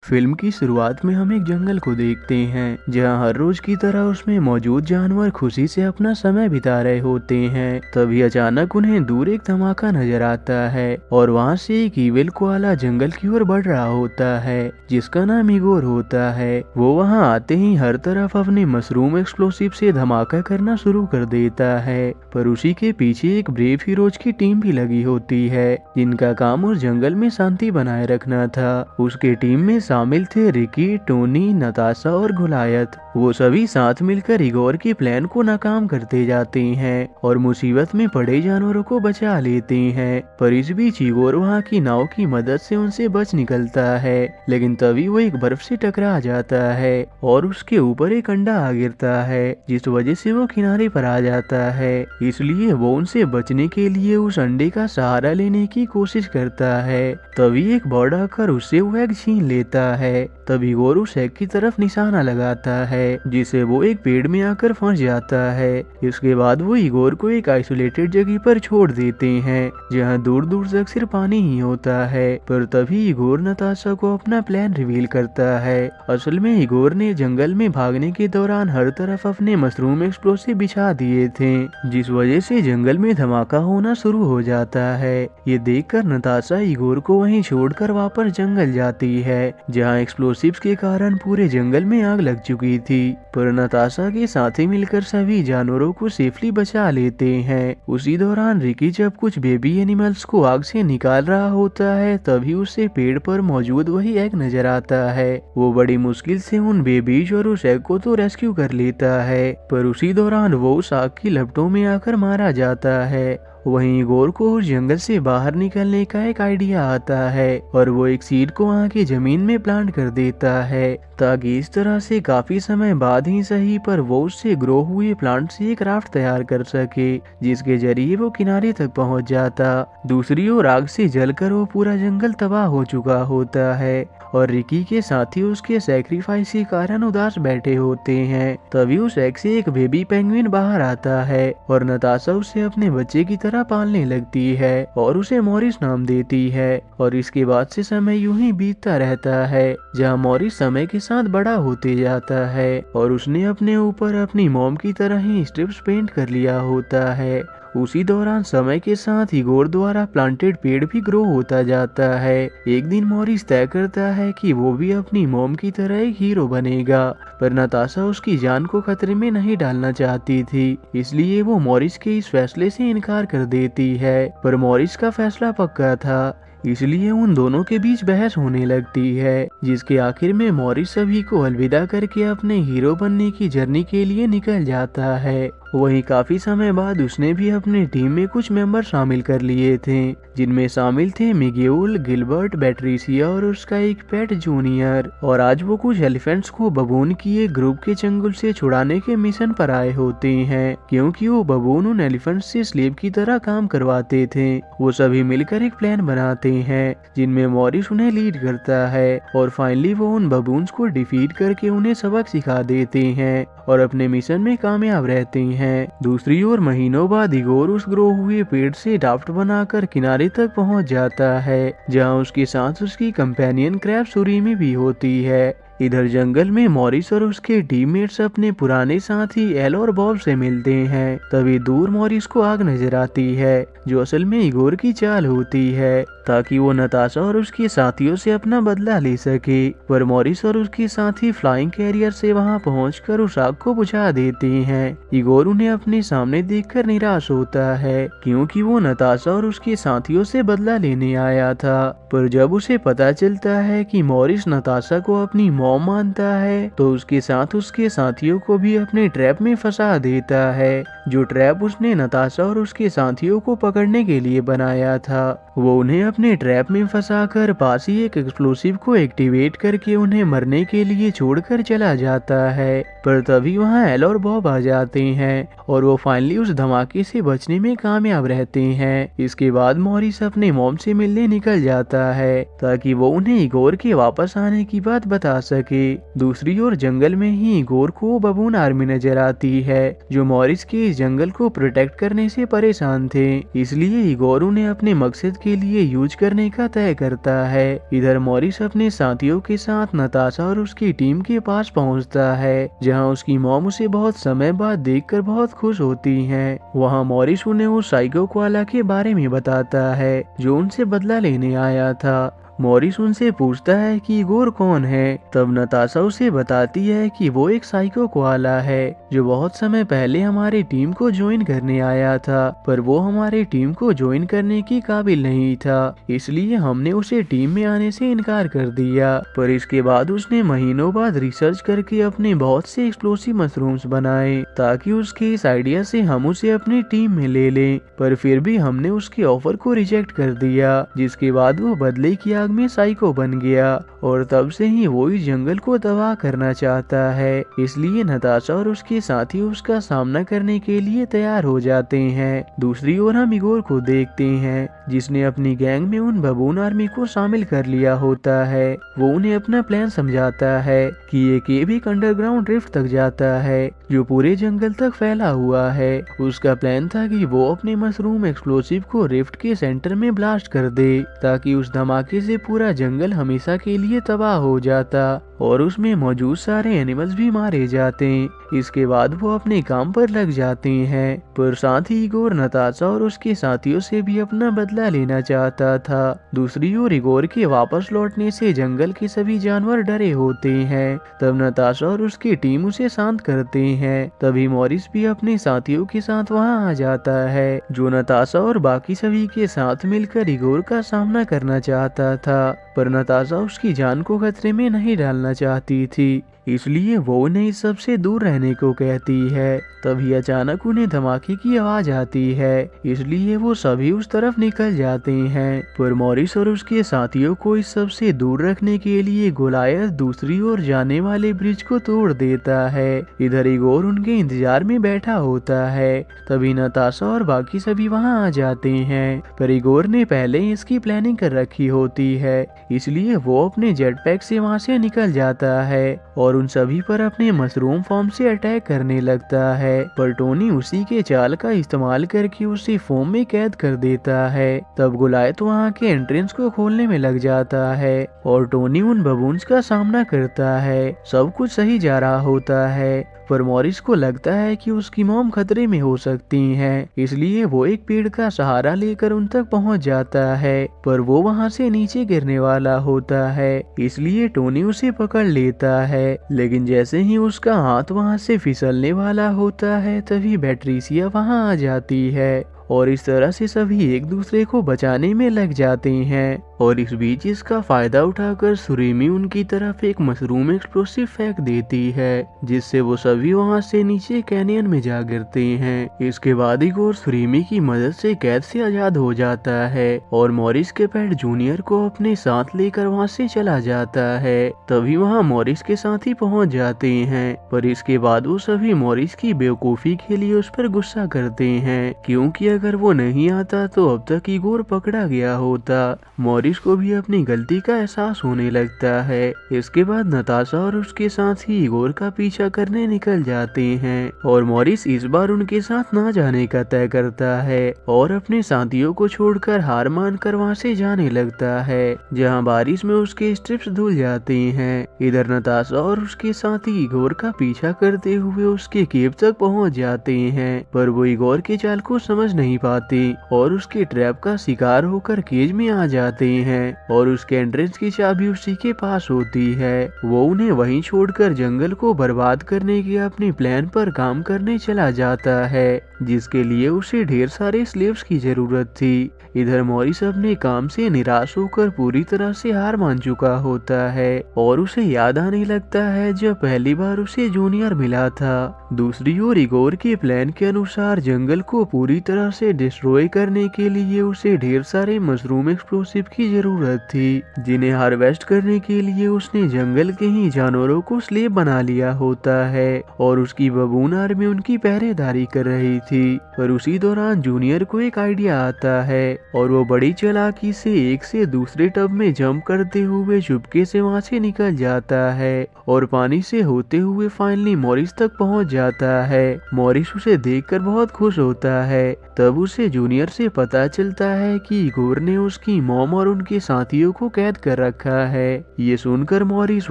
Film की शुरुआत में हम एक जंगल को देखते हैं जहां हर रोज की तरह उसमें मौजूद जानवर खुशी से अपना समय बिता रहे होते हैं। तभी अचानक उन्हें दूर एक धमाका नजर आता है और वहां से एक ईविल कोआला जंगल की ओर बढ़ रहा होता है जिसका नाम इगोर होता है। वो वहां आते ही हर तरफ अपने मशरूम एक्सप्लोसिव से धमाका करना शुरू कर देता है, पर उसी के पीछे एक ब्रेव हीरोज की टीम भी लगी होती है जिनका काम उस जंगल में शांति बनाए रखना था। उसके टीम में शामिल थे रिकी, टोनी, नताशा और गुलायत। वो सभी साथ मिलकर इगोर के प्लान को नाकाम करते जाते हैं और मुसीबत में पड़े जानवरों को बचा लेते हैं। पर इस बीच इगोर वहाँ की नाव की मदद से उनसे बच निकलता है, लेकिन तभी वो एक बर्फ से टकरा जाता है और उसके ऊपर एक अंडा आ गिरता है जिस वजह से वो किनारे पर आ जाता है। इसलिए वो उनसे बचने के लिए उस अंडे का सहारा लेने की कोशिश करता है। तभी एक बर्ड आकर उससे वो एग छीन लेता है। तभी इगोर उस एग की तरफ निशाना लगाता है जिसे वो एक पेड़ में आकर फंस जाता है। इसके बाद वो इगोर को एक आइसोलेटेड जगह पर छोड़ देते हैं जहाँ दूर दूर तक सिर्फ पानी ही होता है। पर तभी इगोर नताशा को अपना प्लान रिवील करता है। असल में इगोर ने जंगल में भागने के दौरान हर तरफ अपने मशरूम एक्सप्लोसिव बिछा दिए थे जिस वजह से जंगल में धमाका होना शुरू हो जाता है। ये देखकर नताशा इगोर को वहीं छोड़कर वापस जंगल जाती है जहाँ एक्सप्लोसिव्स के कारण पूरे जंगल में आग लग चुकी थी। पर नताशा के साथी मिलकर सभी जानवरों को सेफली बचा लेते हैं। उसी दौरान रिकी जब कुछ बेबी एनिमल्स को आग से निकाल रहा होता है तभी उसे पेड़ पर मौजूद वही एग नजर आता है। वो बड़ी मुश्किल से उन बेबीज और उस एग को तो रेस्क्यू कर लेता है, पर उसी दौरान वो उस आग की लपटों में आकर मारा जाता है। वहीं इगोर को उस जंगल से बाहर निकलने का एक आइडिया आता है और वो एक सीड को वहाँ की जमीन में प्लांट कर देता है ताकि इस तरह से काफी समय बाद ही सही पर वो उससे ग्रो हुए प्लांट से एक राफ्ट तैयार कर सके जिसके जरिए वो किनारे तक पहुँच जाता। दूसरी ओर आग से जलकर वो पूरा जंगल तबाह हो चुका होता है और रिकी के साथी उसके सैक्रिफाइस के कारण उदास बैठे होते हैं। तभी उस एग से एक बेबी पेंगुइन बाहर आता है और नताशा उसे अपने बच्चे की तरह पालने लगती है और उसे मॉरिस नाम देती है। और इसके बाद से समय यूं ही बीतता रहता है जहाँ मॉरिस समय के साथ बड़ा होते जाता है और उसने अपने ऊपर अपनी मॉम की तरह ही स्ट्रिप्स पेंट कर लिया होता है। उसी दौरान समय के साथ इगोर द्वारा प्लांटेड पेड़ भी ग्रो होता जाता है। एक दिन मॉरिस तय करता है कि वो भी अपनी मॉम की तरह एक हीरो बनेगा, पर नताशा उसकी जान को खतरे में नहीं डालना चाहती थी, इसलिए वो मॉरिस के इस फैसले से इनकार कर देती है। पर मॉरिस का फैसला पक्का था, इसलिए उन दोनों के बीच बहस होने लगती है जिसके आखिर में मॉरिस सभी को अलविदा करके अपने हीरो बनने की जर्नी के लिए निकल जाता है। वहीं काफी समय बाद उसने भी अपने टीम में कुछ मेंबर शामिल कर लिए थे जिनमें शामिल थे मिगेउल, गिलबर्ट, बैट्रिसिया और उसका एक पेट जूनियर। और आज वो कुछ एलिफेंट्स को बबून की एक ग्रुप के चंगुल से छुड़ाने के मिशन पर आए होते हैं क्योंकि वो बबून उन एलिफेंट्स से स्लेव की तरह काम करवाते थे। वो सभी मिलकर एक प्लान बनाते हैं जिनमें मॉरिस उन्हें लीड करता है और फाइनली वो उन बबून्स को डिफीट करके उन्हें सबक सिखा देते हैं और अपने मिशन में कामयाब रहते हैं। दूसरी ओर महीनों बाद इगोर उस ग्रो हुए पेड़ से राफ्ट बनाकर किनारे तक पहुंच जाता है जहां उसके साथ उसकी कंपेनियन क्रैब सुरीमी भी होती है। इधर जंगल में मॉरिस और उसके टीममेट्स अपने पुराने साथी एल और बॉब से मिलते हैं। तभी दूर मॉरिस को आग नजर आती है जो असल में इगोर की चाल होती है ताकि वो नताशा और उसके साथियों से अपना बदला ले सके। पर मॉरिस और उसके साथी फ्लाइंग कैरियर से वहां पहुंचकर उस आग को बुझा देते हैं। इगोर उन्हें अपने सामने देखकर निराश होता है क्योंकि वो नताशा और उसके साथियों से बदला लेने आया था। पर जब उसे पता चलता है कि मॉरिस नताशा को अपनी मॉम मानता है तो उसके साथ उसके साथियों को भी अपने ट्रैप में फंसा देता है, जो ट्रैप उसने नताशा और उसके साथियों को पकड़ने के लिए बनाया था। वो उन्हें अपने ट्रैप में फंसाकर पास ही एक एक्सप्लोसिव को एक्टिवेट करके उन्हें मरने के लिए छोड़कर चला जाता है। पर तभी वहाँ एल और बॉब आ जाते हैं और वो फाइनली उस धमाके से बचने में कामयाब रहते हैं। इसके बाद मॉरिस अपने मॉम से मिलने निकल जाता है ताकि वो उन्हें इगोर के वापस आने की बात बता सके। सके। दूसरी ओर जंगल में ही इगोर को बबून आर्मी नजर आती है जो मॉरिस के इस जंगल को प्रोटेक्ट करने से परेशान थे, इसलिए इगोर उन्हें अपने मकसद के लिए यूज करने का तय करता है। इधर मॉरिस अपने साथियों के साथ नताशा और उसकी टीम के पास पहुंचता है जहां उसकी मॉम उसे बहुत समय बाद देखकर बहुत खुश होती हैं। वहां मॉरिस उन्हें उस साइको कोआला के बारे में बताता है जो उनसे बदला लेने आया था। मॉरिस उनसे पूछता है कि इगोर कौन है। तब नताशा उसे बताती है कि वो एक साइको कोआला है जो बहुत समय पहले हमारी टीम को ज्वाइन करने आया था, पर वो हमारी टीम को ज्वाइन करने की काबिल नहीं था, इसलिए हमने उसे टीम में आने से इनकार कर दिया। पर इसके बाद उसने महीनों बाद रिसर्च करके अपने बहुत से एक्सप्लोसिव मशरूम्स बनाए ताकि उसके इस आइडिया से हम उसे अपनी टीम में ले लें, पर फिर भी हमने उसके ऑफर को रिजेक्ट कर दिया, जिसके बाद वो बदले की आग में साइको बन गया और तब से ही वो इस जंगल को तबाह करना चाहता है। इसलिए नताशा और उसके साथी उसका सामना करने के लिए तैयार हो जाते हैं। दूसरी ओर हम इगोर को देखते हैं जिसने अपनी गैंग में उन बबून आर्मी को शामिल कर लिया होता है। वो उन्हें अपना प्लान समझाता है कि ये केव एक अंडरग्राउंड रिफ्ट तक जाता है जो पूरे जंगल तक फैला हुआ है। उसका प्लान था कि वो अपने मशरूम एक्सप्लोसिव को रिफ्ट के सेंटर में ब्लास्ट कर दे ताकि उस धमाके से पूरा जंगल हमेशा के लिए तबाह हो जाता और उसमें मौजूद सारे एनिमल्स भी मारे जाते। इसके बाद वो अपने काम पर लग जाते हैं, पर साथ ही इगोर नताशा और उसके साथियों से भी अपना बदला लेना चाहता था। दूसरी ओर इगोर के वापस लौटने से जंगल के सभी जानवर डरे होते हैं। तब नताशा और उसकी टीम उसे शांत करते हैं। तभी मॉरिस भी अपने साथियों के साथ वहां आ जाता है जो नताशा और बाकी सभी के साथ मिलकर इगोर का सामना करना चाहता था, पर नताशा उसकी जान को खतरे में नहीं डालना चाहती थी, इसलिए वो उन्हें इस सब से दूर रहने को कहती है। तभी अचानक उन्हें धमाके की आवाज आती है, इसलिए वो सभी उस तरफ निकल जाते हैं। पर मॉरिस और उसके साथियों को इस सब से दूर रखने के लिए गोलायत दूसरी ओर जाने वाले ब्रिज को तोड़ देता है। इधर इगोर उनके इंतजार में बैठा होता है। तभी नताशा और बाकी सभी वहां आ जाते हैं, पर इगोर ने पहले इसकी प्लानिंग कर रखी होती है, इसलिए वो अपने जेट पैक से वहां से निकल जाता है और उन सभी पर अपने मशरूम फॉर्म से अटैक करने लगता है। पर टोनी उसी के चाल का इस्तेमाल करके उसे फोम में कैद कर देता है। तब गोलायत वहां के एंट्रेंस को खोलने में लग जाता है और टोनी उन बबून्स का सामना करता है। सब कुछ सही जा रहा होता है, पर मॉरिस को लगता है कि उसकी मॉम खतरे में हो सकती हैं, इसलिए वो एक पेड़ का सहारा लेकर उन तक पहुंच जाता है, पर वो वहां से नीचे गिरने वाला होता है, इसलिए टोनी उसे पकड़ लेता है। लेकिन जैसे ही उसका हाथ वहां से फिसलने वाला होता है तभी पैट्रिसिया वहां आ जाती है और इस तरह से सभी एक दूसरे को बचाने में लग जाते हैं। और इस बीच इसका फायदा उठाकर सुरीमी उनकी तरफ एक मशरूम एक्सप्लोसिव फेंक देती है, जिससे वो सभी वहां से नीचे कैनियन में जा गिरते हैं। इसके बाद इगोर सुरीमी की मदद से कैद से आजाद हो जाता है और मॉरिस के पेट जूनियर को अपने साथ लेकर वहां से चला जाता है। तभी वहां मॉरिस के साथ ही पहुंच जाते हैं, पर इसके बाद वो सभी मॉरिस की बेवकूफी के लिए उस पर गुस्सा करते हैं, क्योंकि अगर वो नहीं आता तो अब तक इगोर पकड़ा गया होता। मॉरिस को भी अपनी गलती का एहसास होने लगता है। इसके बाद नताशा और उसके साथ ही इगोर का पीछा करने निकल जाते हैं और मॉरिस इस बार उनके साथ ना जाने का तय करता है और अपने साथियों को छोड़कर हार मानकर वहां से जाने लगता है, जहां बारिश में उसके स्ट्रिप्स धुल जाते हैं। इधर नताशा और उसके साथी इगोर का पीछा करते हुए उसके केव तक पहुंच जाते हैं, पर वो इगोर के चाल को समझ नहीं पाते और उसके ट्रैप का शिकार होकर केज में आ जाते हैं और उसके एंट्रेंस की चाबी उसी के पास होती है। वो उन्हें वहीं छोड़कर जंगल को बर्बाद करने के अपने प्लान पर काम करने चला जाता है, जिसके लिए उसे ढेर सारे स्लेव्स की जरूरत थी। इधर मॉरिस अपने काम से निराश होकर पूरी तरह से हार मान चुका होता है और उसे याद आने लगता है जब पहली बार उसे जूनियर मिला था। दूसरी ओर इगोर के प्लान के अनुसार जंगल को पूरी तरह से डिस्ट्रॉय करने के लिए उसे ढेर सारे मशरूम एक्सप्लोसिव की जरूरत थी, जिन्हें हार्वेस्ट करने के लिए उसने जंगल के ही जानवरों को स्लेव बना लिया होता है और उसकी बबून आर्मी उनकी पहरेदारी कर रही थी। पर उसी दौरान जूनियर को एक आइडिया आता है और वो बड़ी चालाकी से एक से दूसरे टब में जंप करते हुए चुपके से वहां से निकल जाता है और पानी से होते हुए फाइनली मॉरिस तक पहुंच जाता है। मॉरिस उसे देखकर बहुत खुश होता है। तब उसे जूनियर से पता चलता है कि इगोर ने उसकी मॉम और उनके साथियों को कैद कर रखा है। ये सुनकर मॉरिस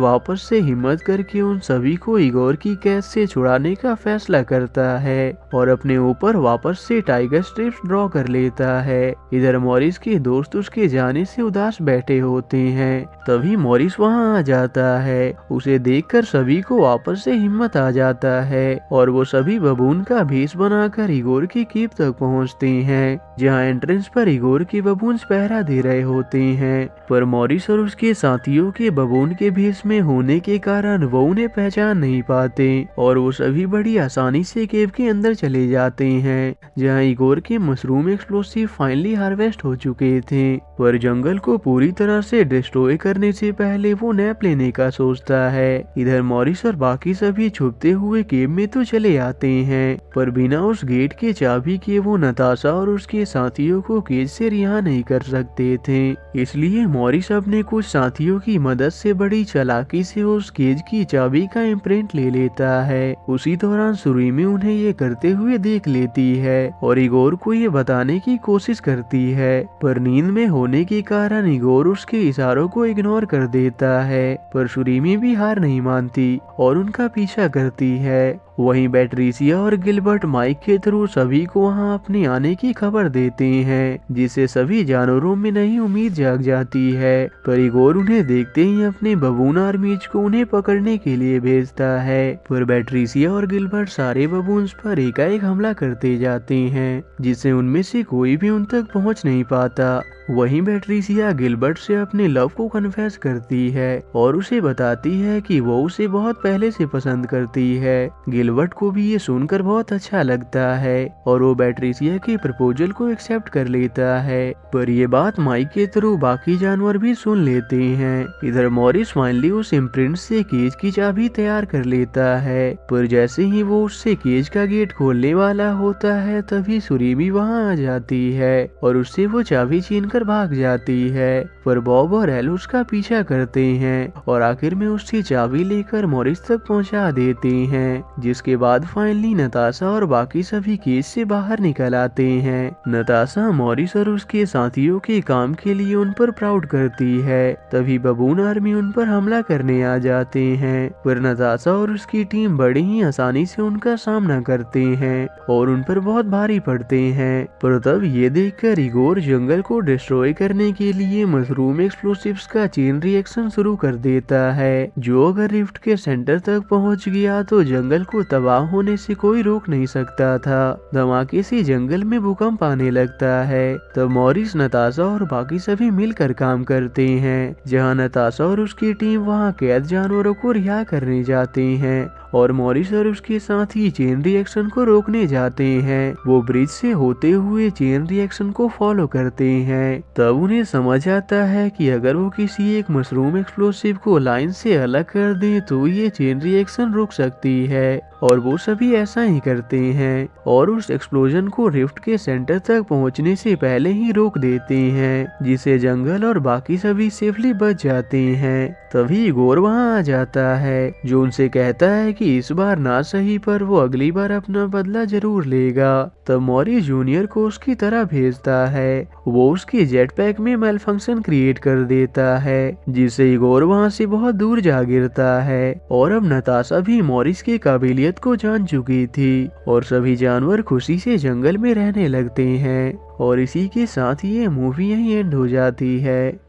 वापस से हिम्मत करके उन सभी को इगोर की कैद से छुड़ाने का फैसला करता है और अपने ऊपर वापस से टाइगर स्ट्रिप्स ड्रॉ कर लेता है। इधर मॉरिस के दोस्त उसके जाने से उदास बैठे होते हैं। तभी मॉरिस वहां आ जाता है। उसे देखकर सभी को वापस से हिम्मत आ जाता है और वो सभी बबून का भेष बनाकर इगोर की कीप तक पहुंचते हैं, जहां एंट्रेंस पर इगोर के बबून्स पहरा दे रहे होते हैं। पर मॉरिस और उसके साथियों के बबून के भेष में होने के कारण वो उन्हें पहचान नहीं पाते और वो सभी बड़ी आसानी से केव के अंदर चले जाते हैं, जहां इगोर के मशरूम एक्सप्लोसिव फाइनली हार्वेस्ट हो चुके थे। पर जंगल को पूरी तरह से डिस्ट्रॉय करने से पहले वो नैप लेने का सोचता है। इधर मॉरिस और बाकी सभी छुपते हुए केव में तो चले आते हैं, पर बिना उस गेट के चाबी के वो नताशा और उसके साथियों को केज से रिहा नहीं कर सकते थे। इसलिए मॉरिस अपने कुछ साथियों की मदद से बड़ी चालाकी से उस केज की चाबी का इम्प्रिंट ले लेता है। उसी दौरान सुरीमी उन्हें ये करते हुए देख लेती है और इगोर को ये बताने की कोशिश करती है, पर नींद में होने के कारण इगोर उसके इशारों को इग्नोर कर देता है। पर सुरीमी भी हार नहीं मानती और उनका पीछा करती है। वहीं बैट्रिसिया और गिलबर्ट माइक के थ्रू सभी को वहां अपने आने की खबर देते हैं, जिससे सभी जानवरों में नई उम्मीद जाग जाती है। पर इगोर उन्हें देखते ही अपने बबून आर्मीज को उन्हें पकड़ने के लिए भेजता है। पर बैट्रिसिया और गिलबर्ट सारे बबून्स पर एकाएक हमला करते जाते हैं, जिससे उनमें से कोई भी उन तक पहुंच नहीं पाता। वहीं बैट्रिसिया गिलबर्ट से अपने लव को कन्फेस करती है और उसे बताती है कि वो उसे बहुत पहले से पसंद करती है। गिलबर्ट को भी ये सुनकर बहुत अच्छा लगता है और वो बैट्रिसिया के प्रपोजल को एक्सेप्ट कर लेता है। पर ये बात माइक के थ्रू बाकी जानवर भी सुन लेते हैं। इधर मॉरिस फाइनली उस इम्प्रिंट से केज की चाबी तैयार कर लेता है, पर जैसे ही वो उससे केज का गेट खोलने वाला होता है तभी सुरीमी वहां आ जाती है और उससे वो चाबी छीनकर भाग जाती है। पर बॉब और एल उसका पीछा करते हैं और आखिर में उससे चाबी लेकर मॉरिस तक पहुंचा देते हैं, जिसके बाद फाइनली नताशा और बाकी सभी केज से बाहर निकल आते हैं। नताशा मॉरिस और उसके साथियों के काम के लिए उन पर प्राउड करती है। तभी बबून आर्मी उन पर हमला करने आ जाते हैं, पर नताशा और उसकी टीम बड़ी ही आसानी से उनका सामना करते हैं और उन पर बहुत भारी पड़ते हैं। पर तब ये देखकर इगोर जंगल को डिस्ट्रॉय करने के लिए मशरूम एक्सप्लोसिव्स का चेन रिएक्शन शुरू कर देता है, जो अगर रिफ्ट के सेंटर तक पहुंच गया तो जंगल को तबाह होने से कोई रोक नहीं सकता था। धमाके से जंगल में भूकंप आने लगता है। तब मॉरिस, नताशा और बाकी सभी मिलकर काम करते हैं, जहां नताशा और उसकी टीम वहां कैद जानवरों को रिहा करने जाते हैं और मॉरिस और उसके साथी चेन रिएक्शन को रोकने जाते हैं। वो ब्रिज से होते हुए चेन रिएक्शन को फॉलो करते हैं। तब उन्हें समझ आता है कि अगर वो किसी एक मशरूम एक्सप्लोसिव को लाइन से अलग कर दें तो ये चेन रिएक्शन रुक सकती है, और वो सभी ऐसा ही करते हैं और उस एक्सप्लोजन को रिफ्ट के सेंटर तक पहुंचने से पहले ही रोक देते हैं, जिसे जंगल और बाकी सभी सेफली बच जाते हैं। तभी इगोर वहां आ जाता है, जो उनसे कहता है कि इस बार ना सही पर वो अगली बार अपना बदला जरूर लेगा। तब मॉरिस जूनियर को उसकी तरह भेजता है। वो उसके जेट पैक में मेल फंक्शन क्रिएट कर देता है, जिससे इगोर वहां से बहुत दूर जा गिरता है। और अब नताशा भी मॉरिस की काबिलियत को जान चुकी थी और सभी जानवर खुशी से जंगल में रहने लगते हैं। और इसी के साथ ये मूवी यहीं एंड हो जाती है।